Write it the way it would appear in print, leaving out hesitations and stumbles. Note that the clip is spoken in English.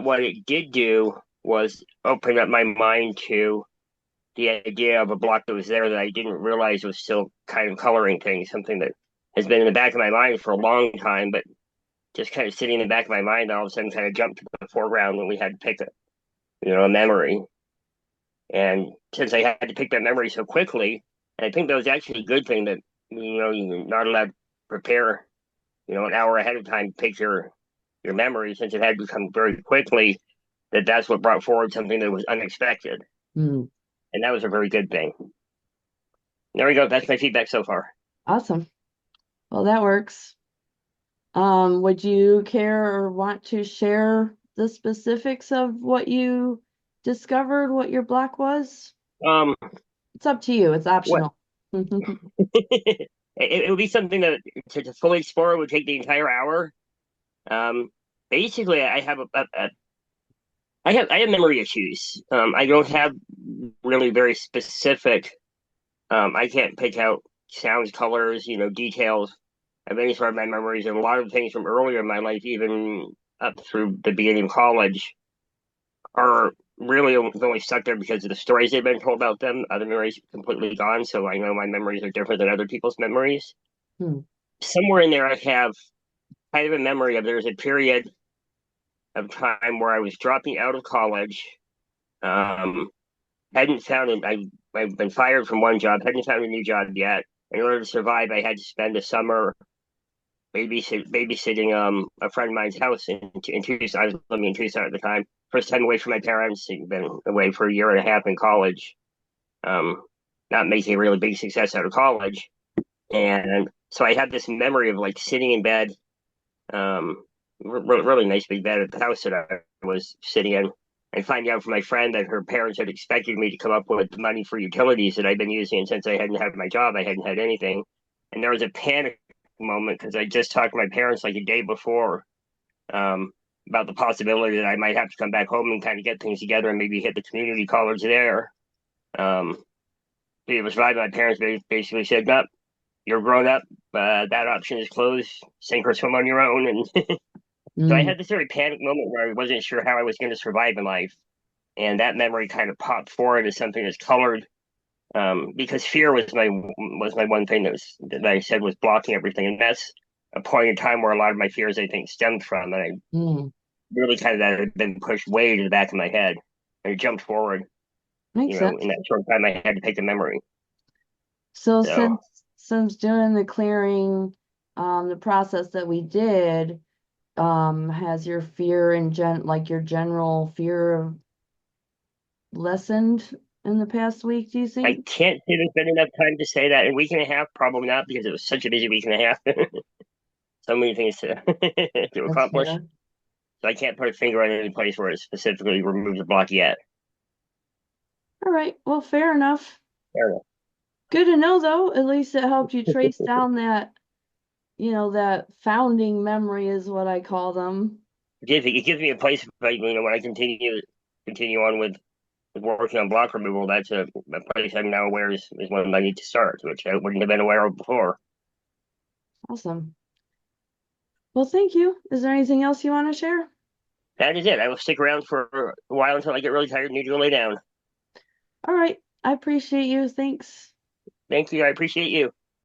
what it did do was open up my mind to the idea of a block that was there that I didn't realize was still kind of coloring things, something that has been in the back of my mind for a long time, but just kind of sitting in the back of my mind, all of a sudden kind of jumped to the foreground when we had to pick a memory. And since I had to pick that memory so quickly, and I think that was actually a good thing that, you're not allowed to prepare, an hour ahead of time to pick your memory, since it had to come very quickly, that's what brought forward something that was unexpected. Mm, And that was a very good thing. There we go. That's my feedback so far. awesome. Well, that works. Would you care or want to share the specifics of what you discovered, what your block was? Um, It's up to you. It's what optional. it would be something that to fully explore would take the entire hour. Um, basically, I have memory issues. I don't have really very specific. I can't pick out sounds, colors, details of any sort of my memories, and a lot of things from earlier in my life, even up through the beginning of college, are really only stuck there because of the stories they've been told about them. Other memories are completely gone, so I know my memories are different than other people's memories. Hmm. Somewhere in there, I have kind of a memory of there's a period of time where I was dropping out of college. Um, hadn't found it. I've been fired from one job, hadn't found a new job yet. In order to survive, I had to spend a summer babysitting a friend of mine's house in Tucson. I was living in Tucson at the time. First time away from my parents. I'd been away for a year and a half in college. Um, Not making a really big success out of college, and so I had this memory of like sitting in bed, really nice big bed at the house that I was sitting in, and finding out from my friend that her parents had expected me to come up with money for utilities that I'd been using, and since I hadn't had my job, I hadn't had anything, and there was a panic moment because I just talked to my parents like a day before, um, about the possibility that I might have to come back home and kind of get things together and maybe hit the community college there. Um, it was right. My parents basically said, "No, you're grown up. That option is closed. Sink or swim on your own." And so I Mm, had this very panic moment where I wasn't sure how I was going to survive in life, and that memory kind of popped forward as something that's colored. Because fear was my one thing that I said was blocking everything, and that's a point in time where a lot of my fears I think stemmed from, and I mm. really kind of that had been pushed way to the back of my head, and it jumped forward. Makes In sense. that short time, I had to pick the memory. So So since doing the clearing, the process that we did, has your fear and like your general fear lessened in the past week, do you I think? can't say there's been enough time to say that. A week and a half, probably not, because it was such a busy week and a half. So many things to to That's accomplish. fair. So I can't put a finger on any place where it specifically removes the block yet. All right. Well, fair enough. Fair enough. Good to know though. At least it helped you trace down that founding memory is what I call them. It gives me a place, like, when I continue on with working on block removal. That's a place I'm now aware is one I need to start, which I wouldn't have been aware of before. Awesome. Well, thank you. Is there anything else you want to share? That is it. I will stick around for a while until I get really tired and need to go lay down. All right. I appreciate you. Thanks. Thank you. I appreciate you.